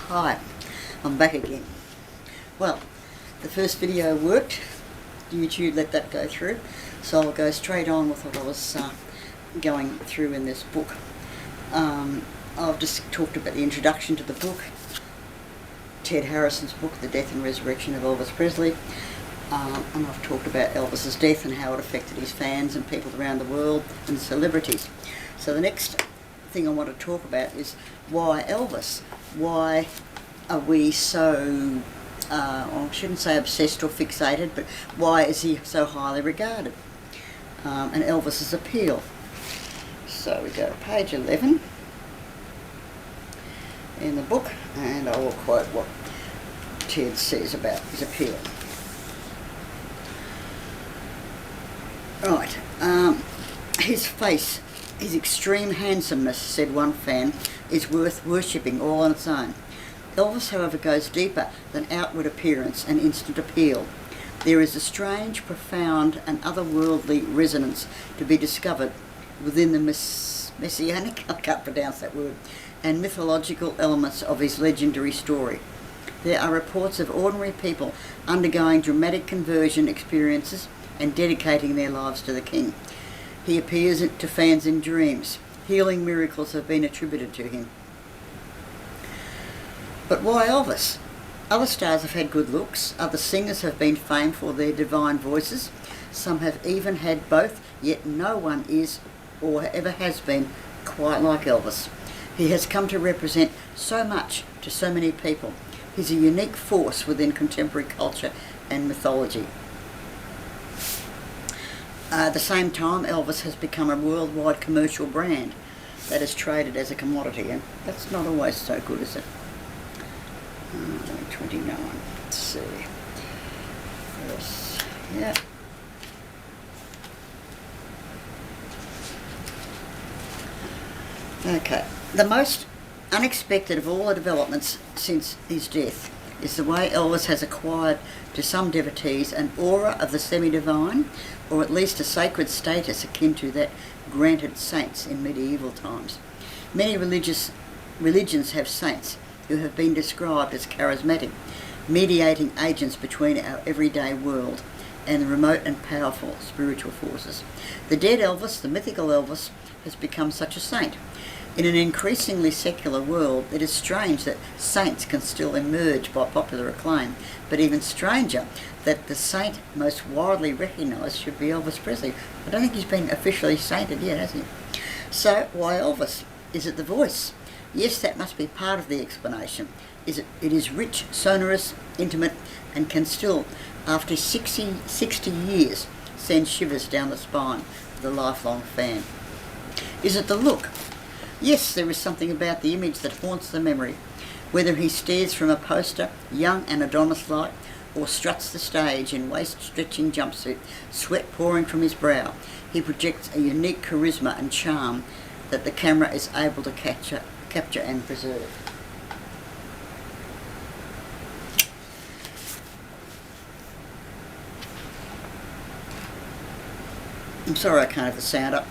Hi, I'm back again. Well, the first video worked. YouTube let that go through, so I'll go straight on with what I was going through in this book. I've just talked about the introduction to the book, Ted Harrison's book, The Death and Resurrection of Elvis Presley, and I've talked about Elvis's death and how it affected his fans and people around the world and celebrities. So the next thing I want to talk about is why Elvis? Why are we so, I shouldn't say obsessed or fixated, but why is he so highly regarded? And Elvis's Appeal. So we go to page 11 in the book, and I will quote what Ted says about his appeal. Right, his face, his extreme handsomeness, said one fan, is worth worshipping all on its own. Elvis, however, goes deeper than outward appearance and instant appeal. There is a strange, profound and otherworldly resonance to be discovered within the messianic, I can't pronounce that word, and mythological elements of his legendary story. There are reports of ordinary people undergoing dramatic conversion experiences and dedicating their lives to the King. He appears to fans in dreams. Healing miracles have been attributed to him. But why Elvis? Other stars have had good looks. Other singers have been famed for their divine voices. Some have even had both, yet no one is or ever has been quite like Elvis. He has come to represent so much to so many people. He's a unique force within contemporary culture and mythology. At the same time, Elvis has become a worldwide commercial brand that is traded as a commodity, and that's not always so good, is it? 29, let's see. Yes, yeah. Okay, the most unexpected of all the developments since his death is the way Elvis has acquired to some devotees an aura of the semi-divine, or at least a sacred status akin to that granted saints in medieval times. Many religions have saints who have been described as charismatic, mediating agents between our everyday world and the remote and powerful spiritual forces. The dead Elvis, the mythical Elvis, has become such a saint. In an increasingly secular world, it is strange that saints can still emerge by popular acclaim, but even stranger that the saint most widely recognised should be Elvis Presley. I don't think he's been officially sainted yet, has he? So, why Elvis? Is it the voice? Yes, that must be part of the explanation. It is rich, sonorous, intimate, and can still, after 60 years, send shivers down the spine of the lifelong fan. Is it the look? Yes, there is something about the image that haunts the memory. Whether he stares from a poster, young and Adonis-like, or struts the stage in waist-stretching jumpsuit, sweat pouring from his brow, he projects a unique charisma and charm that the camera is able to capture and preserve. I'm sorry I can't have the sound up.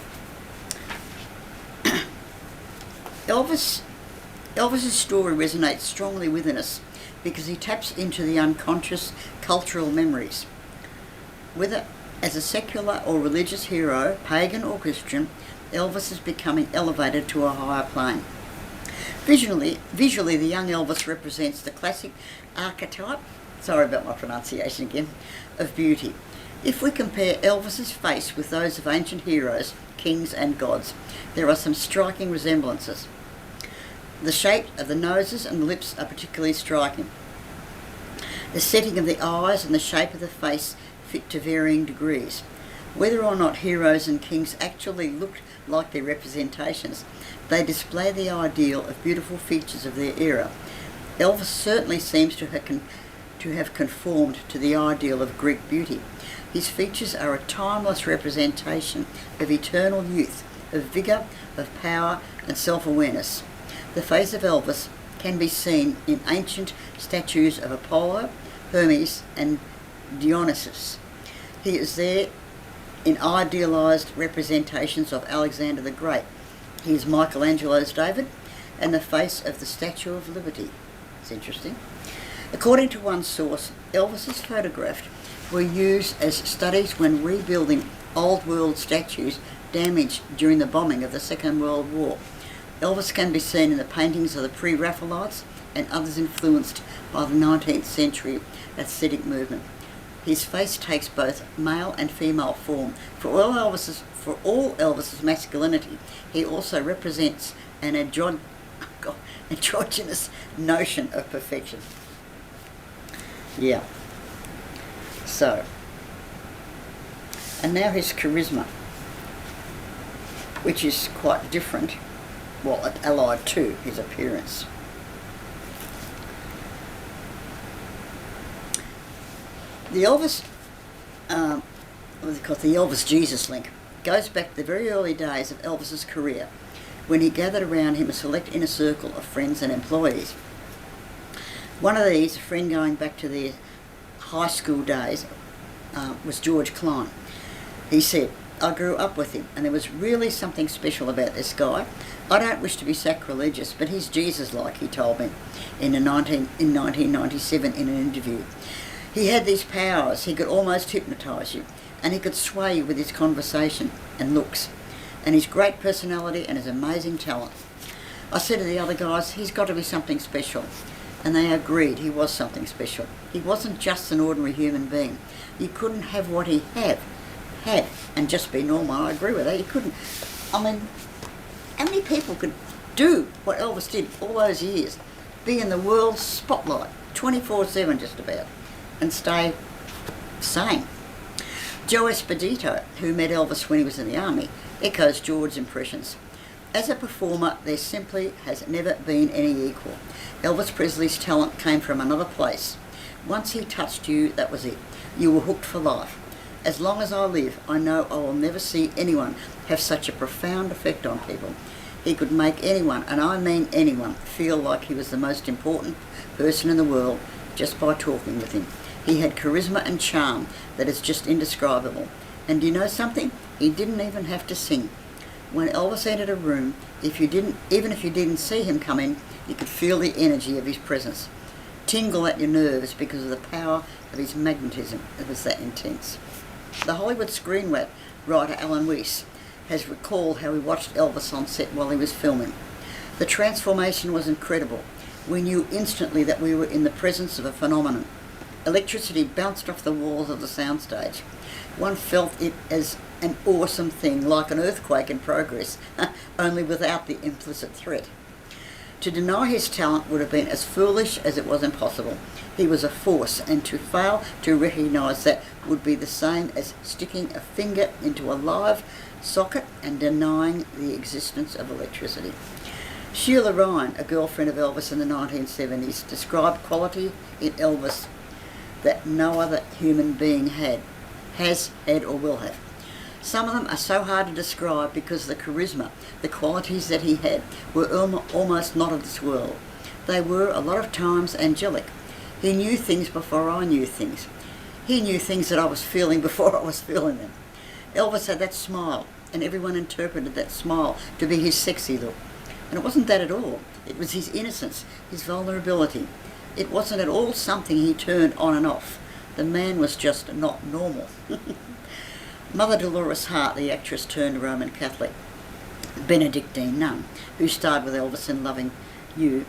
Elvis's story resonates strongly within us because he taps into the unconscious cultural memories. Whether as a secular or religious hero, pagan or Christian, Elvis is becoming elevated to a higher plane. Visually, the young Elvis represents the classic archetype, sorry about my pronunciation again, of beauty. If we compare Elvis's face with those of ancient heroes, kings and gods, there are some striking resemblances. The shape of the noses and the lips are particularly striking. The setting of the eyes and the shape of the face fit to varying degrees. Whether or not heroes and kings actually looked like their representations, they display the ideal of beautiful features of their era. Elvis certainly seems to have conformed to the ideal of Greek beauty. His features are a timeless representation of eternal youth, of vigour, of power and self-awareness. The face of Elvis can be seen in ancient statues of Apollo, Hermes and Dionysus. He is there in idealised representations of Alexander the Great. He is Michelangelo's David and the face of the Statue of Liberty. That's interesting. According to one source, Elvis's photographs were used as studies when rebuilding old world statues damaged during the bombing of the Second World War. Elvis can be seen in the paintings of the pre-Raphaelites and others influenced by the 19th century aesthetic movement. His face takes both male and female form. For all Elvis's masculinity, he also represents an androgynous notion of perfection. Yeah. So, and now his charisma, which is quite different, well, allied to his appearance. The Elvis, the Elvis Jesus link, goes back to the very early days of Elvis's career, when he gathered around him a select inner circle of friends and employees. One of these, a friend going back to their high school days, was George Klein. He said, I grew up with him, and there was really something special about this guy. I don't wish to be sacrilegious, but he's Jesus-like, he told me in 1997 in an interview. He had these powers. He could almost hypnotise you, and he could sway you with his conversation and looks, and his great personality and his amazing talent. I said to the other guys, he's got to be something special, and they agreed he was something special. He wasn't just an ordinary human being. You couldn't have what he had and just be normal. I agree with that. You couldn't. I mean, how many people could do what Elvis did all those years? Be in the world's spotlight 24/7 just about, and stay sane. Joe Esposito, who met Elvis when he was in the army, echoes George's impressions. As a performer, there simply has never been any equal. Elvis Presley's talent came from another place. Once he touched you, that was it. You were hooked for life. As long as I live, I know I will never see anyone have such a profound effect on people. He could make anyone, and I mean anyone, feel like he was the most important person in the world just by talking with him. He had charisma and charm that is just indescribable. And do you know something? He didn't even have to sing. When Elvis entered a room, even if you didn't see him come in, you could feel the energy of his presence. Tingle at your nerves because of the power of his magnetism. It was that intense. The Hollywood screenwriter Alan Weiss has recalled how he watched Elvis on set while he was filming. The transformation was incredible. We knew instantly that we were in the presence of a phenomenon. Electricity bounced off the walls of the soundstage. One felt it as an awesome thing, like an earthquake in progress, only without the implicit threat. To deny his talent would have been as foolish as it was impossible. He was a force, and to fail to recognise that would be the same as sticking a finger into a live socket and denying the existence of electricity. Sheila Ryan, a girlfriend of Elvis in the 1970s, described quality in Elvis that no other human being has had or will have. Some of them are so hard to describe because the charisma, the qualities that he had, were almost not of this world. They were, a lot of times, angelic. He knew things before I knew things. He knew things that I was feeling before I was feeling them. Elvis had that smile, and everyone interpreted that smile to be his sexy look. And it wasn't that at all. It was his innocence, his vulnerability. It wasn't at all something he turned on and off. The man was just not normal. Mother Dolores Hart, the actress turned Roman Catholic Benedictine nun, who starred with Elvis in Loving You,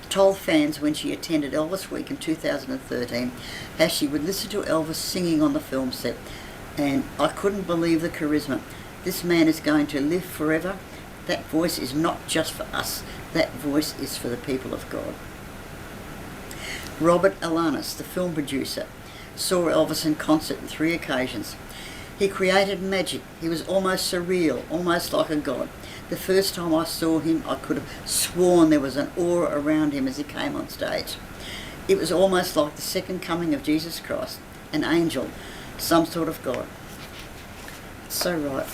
told fans when she attended Elvis Week in 2013 how she would listen to Elvis singing on the film set, and I couldn't believe the charisma. This man is going to live forever. That voice is not just for us. That voice is for the people of God. Robert Alanis, the film producer, saw Elvis in concert on 3 occasions. He created magic. He was almost surreal, almost like a god. The first time I saw him, I could have sworn there was an aura around him as he came on stage. It was almost like the second coming of Jesus Christ, an angel, some sort of God. It's so right.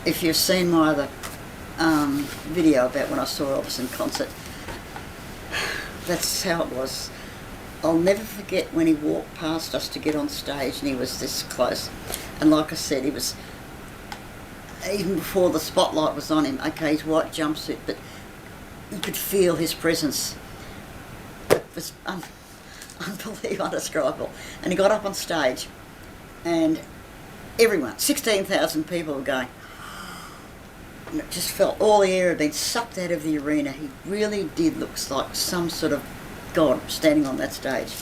If you've seen my other video about when I saw Elvis in concert, that's how it was. I'll never forget when he walked past us to get on stage and he was this close. And like I said, he was, even before the spotlight was on him, okay, his white jumpsuit, but you could feel his presence. It was unbelievable, indescribable. And he got up on stage, and everyone, 16,000 people were going, and it just felt all the air had been sucked out of the arena. He really did look like some sort of god standing on that stage.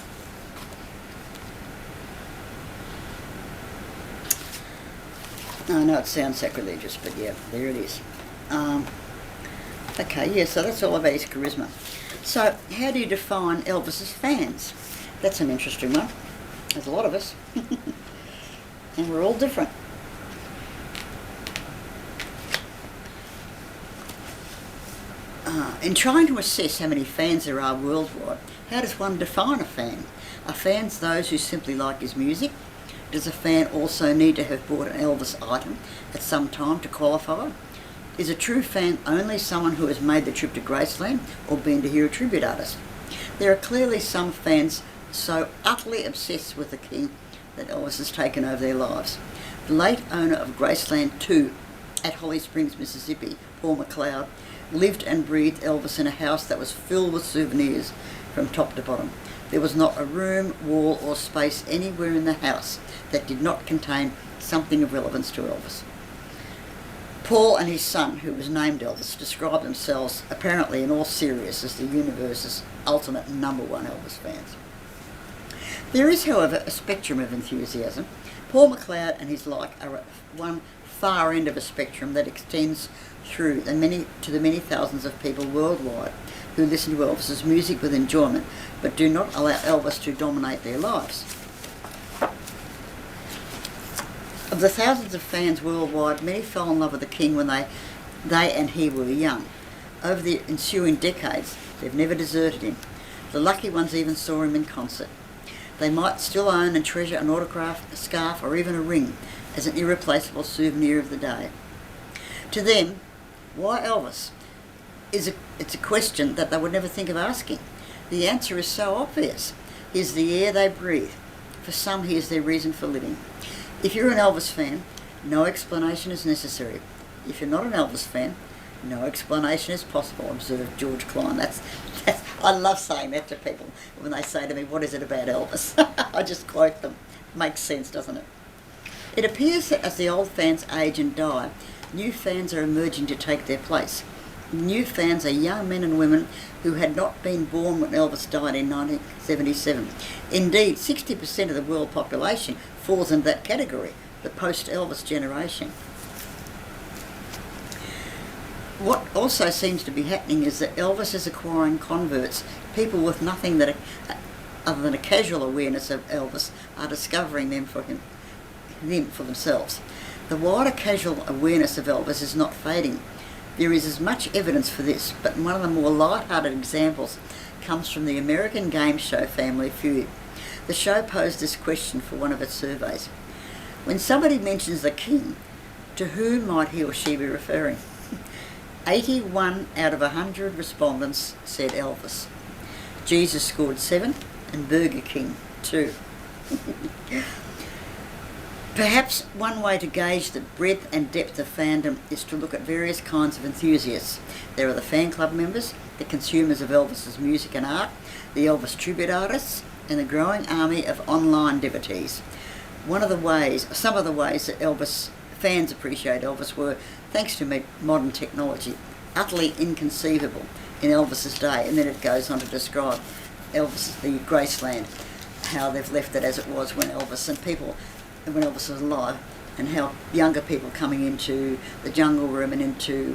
I know it sounds sacrilegious, but yeah, there it is. Okay, yeah, so that's all about his charisma. So, how do you define Elvis's fans? That's an interesting one. There's a lot of us. And we're all different. In trying to assess how many fans there are worldwide, how does one define a fan? Are fans those who simply like his music? Does a fan also need to have bought an Elvis item at some time to qualify? Is a true fan only someone who has made the trip to Graceland or been to hear a tribute artist? There are clearly some fans so utterly obsessed with the king that Elvis has taken over their lives. The late owner of Graceland 2 at Holly Springs, Mississippi, Paul McLeod, lived and breathed Elvis in a house that was filled with souvenirs from top to bottom. There was not a room, wall or space anywhere in the house that did not contain something of relevance to Elvis. Paul and his son, who was named Elvis, described themselves, apparently in all seriousness, as the universe's ultimate number one Elvis fans. There is, however, a spectrum of enthusiasm. Paul McLeod and his like are at one far end of a spectrum that extends through to the many thousands of people worldwide who listen to Elvis's music with enjoyment, but do not allow Elvis to dominate their lives. Of the thousands of fans worldwide, many fell in love with the King when they and he were young. Over the ensuing decades, they've never deserted him. The lucky ones even saw him in concert. They might still own and treasure an autograph, a scarf, or even a ring as an irreplaceable souvenir of the day. To them, why Elvis? It's a question that they would never think of asking. The answer is so obvious. He is the air they breathe. For some, he is their reason for living. If you're an Elvis fan, no explanation is necessary. If you're not an Elvis fan, no explanation is possible, observed George Klein. I love saying that to people when they say to me, what is it about Elvis? I just quote them. Makes sense, doesn't it? It appears that as the old fans age and die, new fans are emerging to take their place. New fans are young men and women who had not been born when Elvis died in 1977. Indeed, 60% of the world population falls into that category, the post-Elvis generation. What also seems to be happening is that Elvis is acquiring converts. People with nothing other than a casual awareness of Elvis are discovering them for themselves. The wider casual awareness of Elvis is not fading. There is as much evidence for this, but one of the more light-hearted examples comes from the American game show Family Feud. The show posed this question for one of its surveys. When somebody mentions the King, to whom might he or she be referring? 81 out of 100 respondents said Elvis. Jesus scored 7 and Burger King 2. Perhaps one way to gauge the breadth and depth of fandom is to look at various kinds of enthusiasts. There are the fan club members, the consumers of Elvis's music and art, the Elvis tribute artists, and the growing army of online devotees. Some of the ways that Elvis fans appreciate Elvis were, thanks to modern technology, utterly inconceivable in Elvis's day. And then it goes on to describe Elvis, the Graceland, how they've left it as it was when Elvis was alive, and how younger people coming into the jungle room and into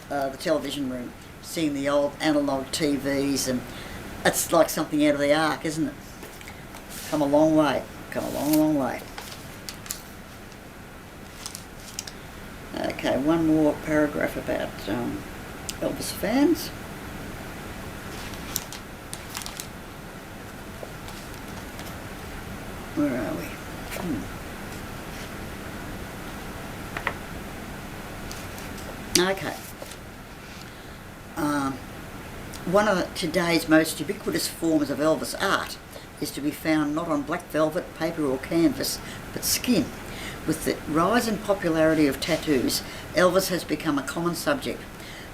the television room, seeing the old analogue TVs, and it's like something out of the ark, isn't it? Come a long way. Come a long, long way. Okay, one more paragraph about Elvis fans. Where are we? Okay. One of today's most ubiquitous forms of Elvis art is to be found not on black velvet, paper or canvas, but skin. With the rise in popularity of tattoos, Elvis has become a common subject.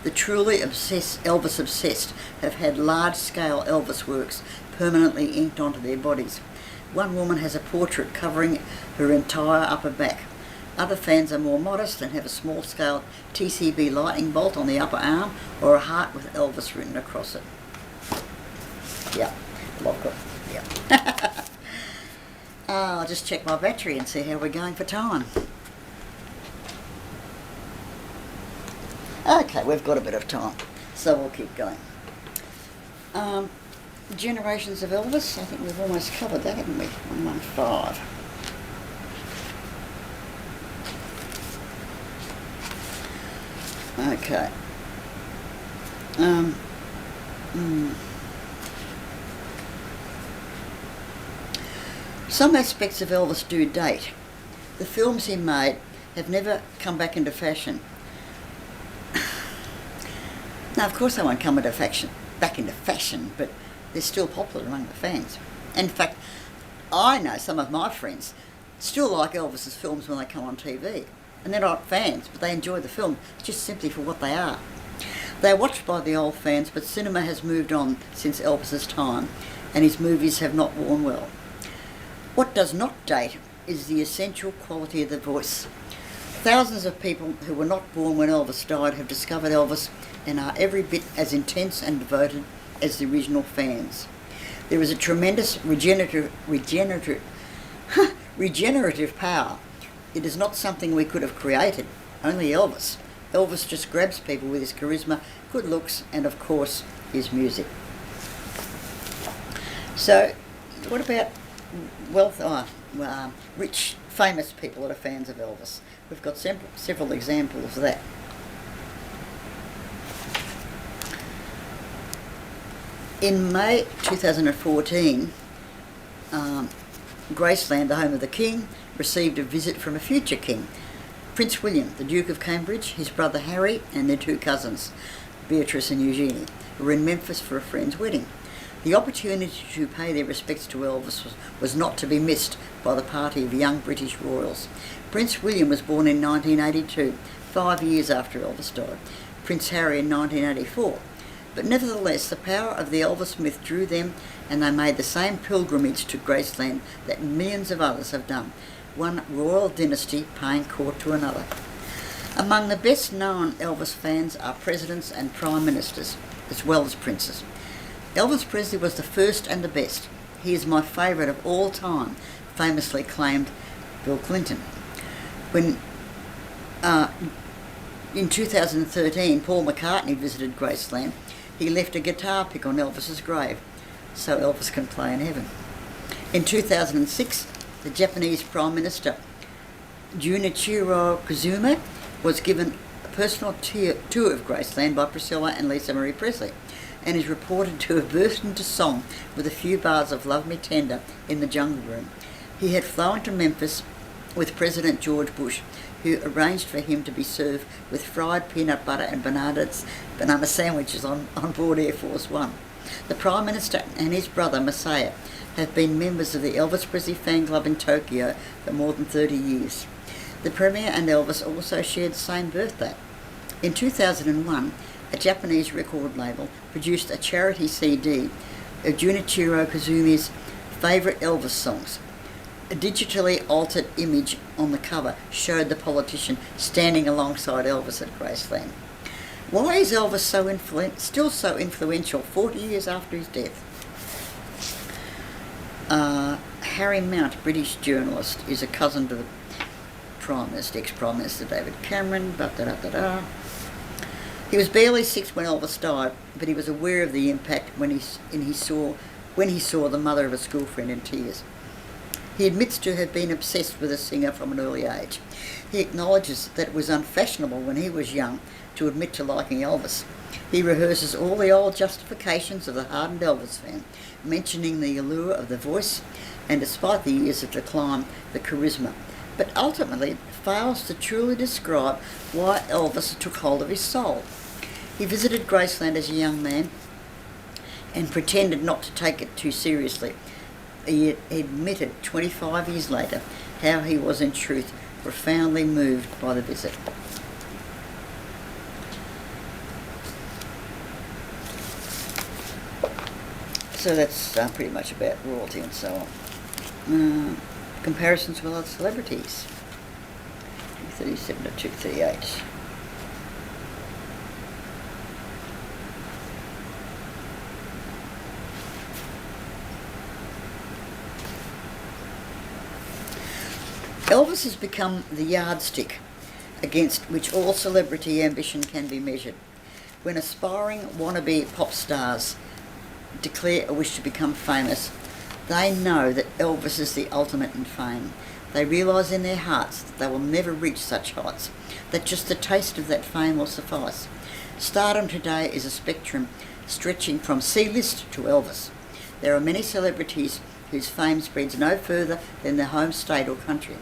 The truly Elvis obsessed have had large-scale Elvis works permanently inked onto their bodies. One woman has a portrait covering her entire upper back. Other fans are more modest and have a small-scale TCB lightning bolt on the upper arm or a heart with Elvis written across it. Yeah, yeah. I'll just check my battery and see how we're going for time. Okay, we've got a bit of time, so we'll keep going. Generations of Elvis, I think we've almost covered that, haven't we? 115. Okay. Some aspects of Elvis do date. The films he made have never come back into fashion. Now, of course they won't come back into fashion, but they're still popular among the fans. In fact, I know some of my friends still like Elvis's films when they come on TV. And they're not fans, but they enjoy the film just simply for what they are. They are watched by the old fans, but cinema has moved on since Elvis's time, and his movies have not worn well. What does not date is the essential quality of the voice. Thousands of people who were not born when Elvis died have discovered Elvis and are every bit as intense and devoted as the original fans. There is a tremendous regenerative power. It is not something we could have created, only Elvis. Elvis just grabs people with his charisma, good looks, and of course, his music. So, what about rich, famous people that are fans of Elvis? We've got several examples of that. In May 2014, Graceland, the home of the King, received a visit from a future king, Prince William, the Duke of Cambridge, his brother Harry, and their two cousins, Beatrice and Eugenie, who were in Memphis for a friend's wedding. The opportunity to pay their respects to Elvis was not to be missed by the party of young British royals. Prince William was born in 1982, 5 years after Elvis died, Prince Harry in 1984. But nevertheless, the power of the Elvis myth drew them, and they made the same pilgrimage to Graceland that millions of others have done, one royal dynasty paying court to another. Among the best known Elvis fans are presidents and prime ministers, as well as princes. Elvis Presley was the first and the best. He is my favourite of all time, famously claimed Bill Clinton. When in 2013 Paul McCartney visited Graceland, he left a guitar pick on Elvis's grave, so Elvis can play in heaven. In 2006, the Japanese Prime Minister Junichiro Koizumi was given a personal tour of Graceland by Priscilla and Lisa Marie Presley, and is reported to have burst into song with a few bars of Love Me Tender in the Jungle Room. He had flown to Memphis with President George Bush, who arranged for him to be served with fried peanut butter and banana sandwiches on board Air Force One. The Prime Minister and his brother Masaya have been members of the Elvis Presley fan club in Tokyo for more than 30 years. The Premier and Elvis also shared the same birthday. In 2001, a Japanese record label produced a charity CD of Junichiro Koizumi's favourite Elvis songs. A digitally altered image on the cover showed the politician standing alongside Elvis at Graceland. Why is Elvis still so influential 40 years after his death? Harry Mount, British journalist, is a cousin to the ex-Prime Minister David Cameron. He was barely 6 when Elvis died, but he was aware of the impact when he saw the mother of a schoolfriend in tears. He admits to have been obsessed with a singer from an early age. He acknowledges that it was unfashionable when he was young to admit to liking Elvis. He rehearses all the old justifications of the hardened Elvis fan, mentioning the allure of the voice and, despite the years of decline, the charisma, but ultimately fails to truly describe why Elvis took hold of his soul. He visited Graceland as a young man and pretended not to take it too seriously. He admitted 25 years later how he was in truth profoundly moved by the visit. So that's pretty much about royalty and so on. Comparisons with other celebrities. 237 to 238. Elvis has become the yardstick against which all celebrity ambition can be measured. When aspiring wannabe pop stars declare a wish to become famous, they know that Elvis is the ultimate in fame. They realise in their hearts that they will never reach such heights, that just the taste of that fame will suffice. Stardom today is a spectrum stretching from C-list to Elvis. There are many celebrities whose fame spreads no further than their home state or country.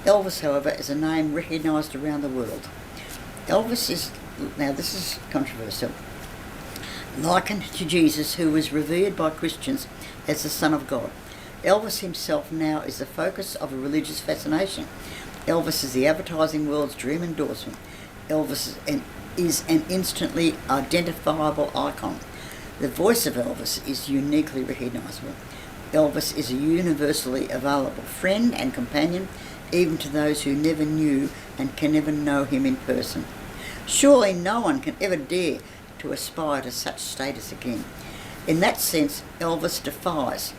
Elvis, however, is a name recognised around the world. Elvis is, now this is controversial, likened to Jesus, who was revered by Christians as the Son of God. Elvis himself now is the focus of a religious fascination. Elvis is the advertising world's dream endorsement. Elvis is an instantly identifiable icon. The voice of Elvis is uniquely recognisable. Elvis is a universally available friend and companion, even to those who never knew and can never know him in person. Surely no one can ever dare to aspire to such status again. In that sense, Elvis defies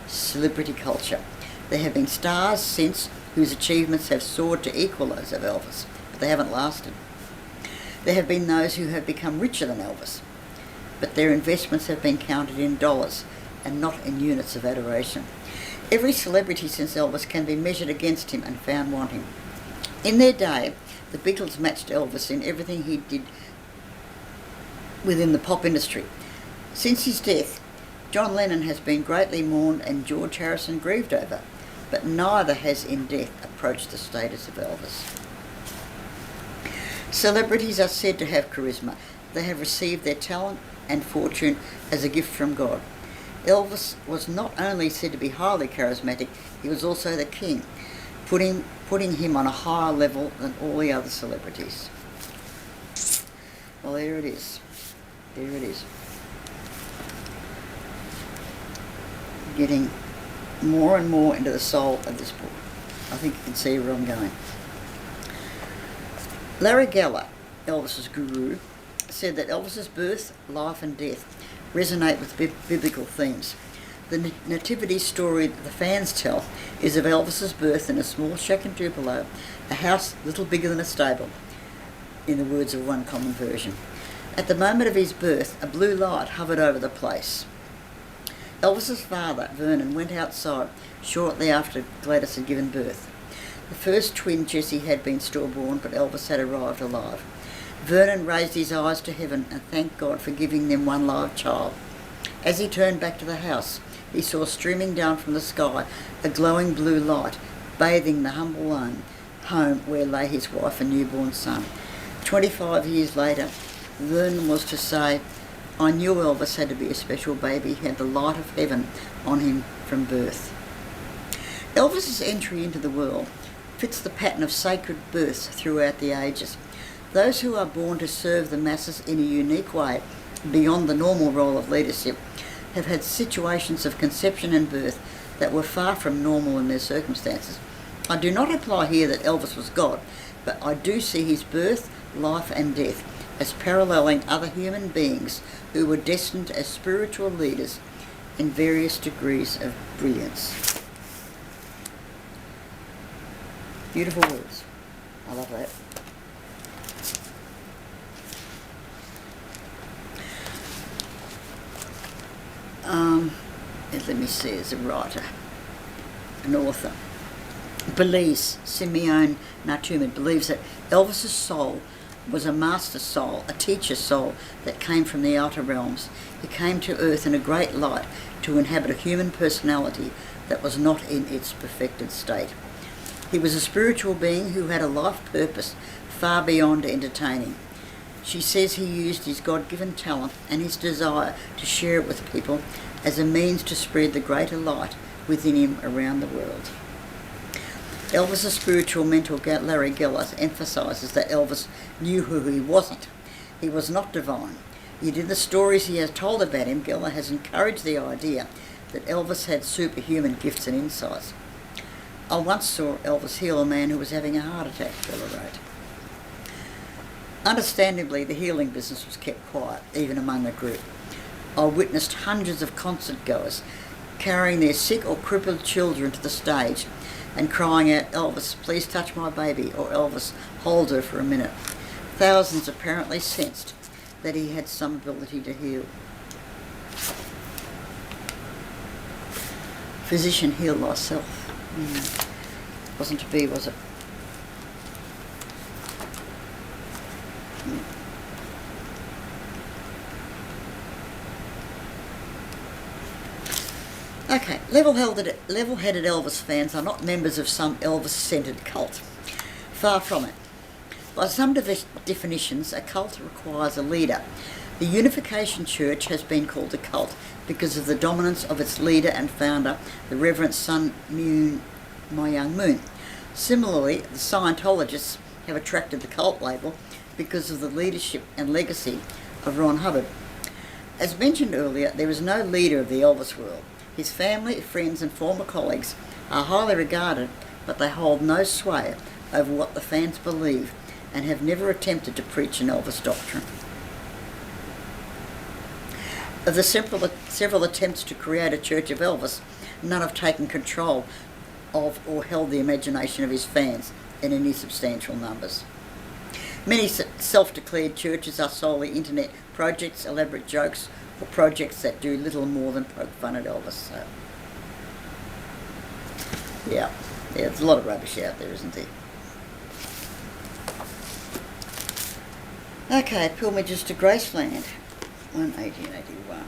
celebrity culture. There have been stars since whose achievements have soared to equal those of Elvis, but they haven't lasted. There have been those who have become richer than Elvis, but their investments have been counted in dollars and not in units of adoration. Every celebrity since Elvis can be measured against him and found wanting. In their day, the Beatles matched Elvis in everything he did within the pop industry. Since his death, John Lennon has been greatly mourned and George Harrison grieved over, but neither has in death approached the status of Elvis. Celebrities are said to have charisma. They have received their talent and fortune as a gift from God. Elvis was not only said to be highly charismatic, he was also the king, putting him on a higher level than all the other celebrities. Well, there it is. There it is. Getting more and more into the soul of this book. I think you can see where I'm going. Larry Geller, Elvis's guru, said that Elvis's birth, life and death resonate with biblical themes. The nativity story that the fans tell is of Elvis's birth in a small shack in Tupelo, a house little bigger than a stable, in the words of one common version. At the moment of his birth, a blue light hovered over the place. Elvis's father, Vernon, went outside shortly after Gladys had given birth. The first twin, Jessie, had been stillborn, but Elvis had arrived alive. Vernon raised his eyes to heaven and thanked God for giving them one live child. As he turned back to the house, he saw streaming down from the sky a glowing blue light, bathing the humble home where lay his wife and newborn son. 25 years later, Vernon was to say, "I knew Elvis had to be a special baby. He had the light of heaven on him from birth." Elvis's entry into the world fits the pattern of sacred births throughout the ages. Those who are born to serve the masses in a unique way, beyond the normal role of leadership, have had situations of conception and birth that were far from normal in their circumstances. I do not imply here that Elvis was God, but I do see his birth, life and death as paralleling other human beings who were destined as spiritual leaders in various degrees of brilliance. Beautiful words. I love that. Let me see, as a writer, an author, believes, Simeon Natumid believes that Elvis's soul was a master soul, a teacher soul that came from the outer realms. He came to earth in a great light to inhabit a human personality that was not in its perfected state. He was a spiritual being who had a life purpose far beyond entertaining. She says he used his God-given talent and his desire to share it with people as a means to spread the greater light within him around the world. Elvis's spiritual mentor, Larry Geller, emphasises that Elvis knew who he wasn't. He was not divine. Yet in the stories he has told about him, Geller has encouraged the idea that Elvis had superhuman gifts and insights. I once saw Elvis heal a man who was having a heart attack, Geller wrote. Understandably, the healing business was kept quiet, even among the group. I witnessed hundreds of concert goers carrying their sick or crippled children to the stage and crying out, "Elvis, please touch my baby," or "Elvis, hold her for a minute." Thousands apparently sensed that he had some ability to heal. Physician, heal thyself. Wasn't to be, was it? Okay, level-headed Elvis fans are not members of some Elvis-centred cult. Far from it. By some definitions, a cult requires a leader. The Unification Church has been called a cult because of the dominance of its leader and founder, the Reverend Sun Moon, My Young Moon. Similarly, the Scientologists have attracted the cult label because of the leadership and legacy of Ron Hubbard. As mentioned earlier, there is no leader of the Elvis world. His family, friends and former colleagues are highly regarded, but they hold no sway over what the fans believe and have never attempted to preach an Elvis doctrine. Of the several attempts to create a Church of Elvis, none have taken control of or held the imagination of his fans in any substantial numbers. Many self-declared churches are solely internet projects, elaborate jokes, or projects that do little more than poke fun at Elvis. So, yeah, there's a lot of rubbish out there, isn't there? Okay, Pilgrimages to Graceland, 1881.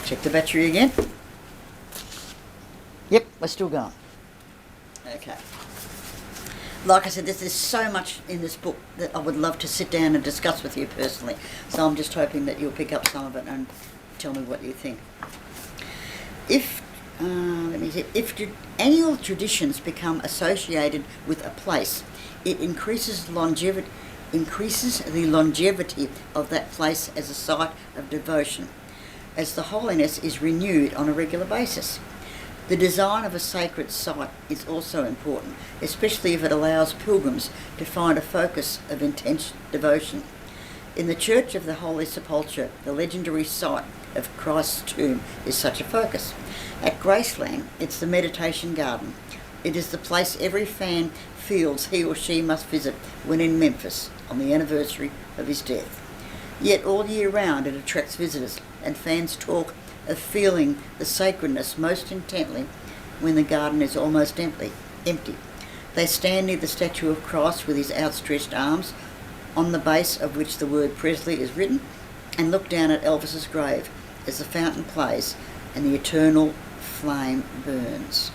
Check the battery again. Yep, we're still going. Okay. Like I said, there's so much in this book that I would love to sit down and discuss with you personally. So I'm just hoping that you'll pick up some of it and tell me what you think. If annual traditions become associated with a place, it increases the longevity of that place as a site of devotion, as the holiness is renewed on a regular basis. The design of a sacred site is also important, especially if it allows pilgrims to find a focus of intense devotion. In the Church of the Holy Sepulchre, the legendary site of Christ's tomb is such a focus. At Graceland, it's the meditation garden. It is the place every fan feels he or she must visit when in Memphis on the anniversary of his death. Yet all year round it attracts visitors, and fans talk of feeling the sacredness most intently when the garden is almost empty. They stand near the statue of Christ with his outstretched arms, on the base of which the word Presley is written, and look down at Elvis's grave as the fountain plays and the eternal flame burns.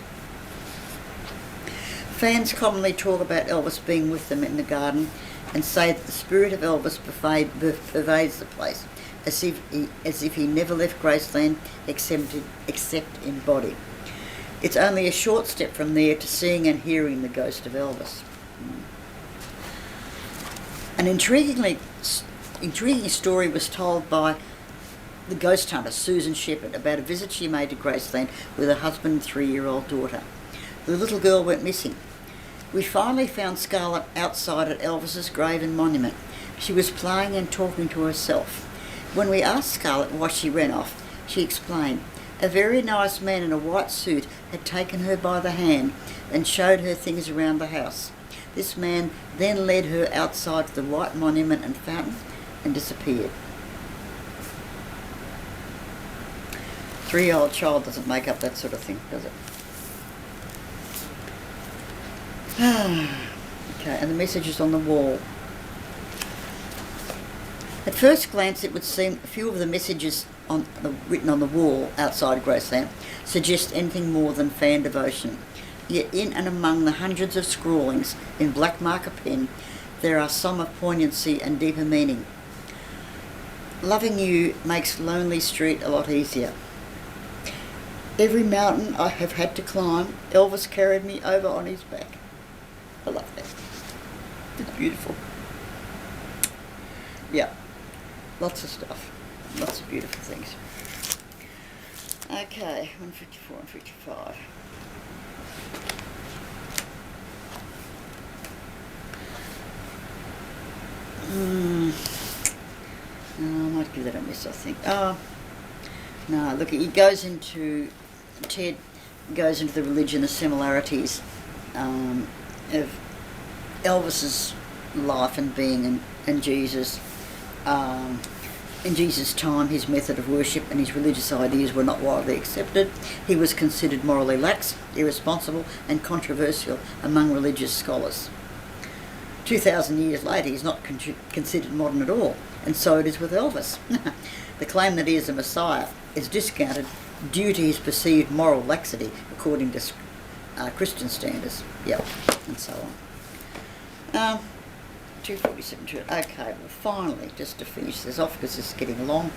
Fans commonly talk about Elvis being with them in the garden and say that the spirit of Elvis pervades the place, as if he never left Graceland except in body. It's only a short step from there to seeing and hearing the ghost of Elvis. An intriguing story was told by the ghost hunter Susan Shepherd about a visit she made to Graceland with her husband and 3-year-old daughter. The little girl went missing. We finally found Scarlett outside at Elvis's grave and monument. She was playing and talking to herself. When we asked Scarlett why she ran off, she explained, a very nice man in a white suit had taken her by the hand and showed her things around the house. This man then led her outside the white monument and fountain and disappeared. 3-year-old child doesn't make up that sort of thing, does it? Okay, and the message is on the wall. At first glance, it would seem a few of the messages written on the wall outside Graceland suggest anything more than fan devotion. Yet in and among the hundreds of scrawlings in black marker pen, there are some of poignancy and deeper meaning. Loving you makes Lonely Street a lot easier. Every mountain I have had to climb, Elvis carried me over on his back. I love that. It's beautiful. Yeah, lots of stuff. Lots of beautiful things. Okay, 154 and 55. I might give that a miss, I think. Oh, no, look, he goes into, Ted goes into the religion, the similarities of Elvis's life and being and Jesus. In Jesus' time, his method of worship and his religious ideas were not widely accepted. He was considered morally lax, irresponsible and controversial among religious scholars. 2,000 years later, he's not considered modern at all, and so it is with Elvis. The claim that he is a messiah is discounted due to his perceived moral laxity according to Christian standards. Yep, and so on. 247. Okay, well finally, just to finish this off because it's getting long,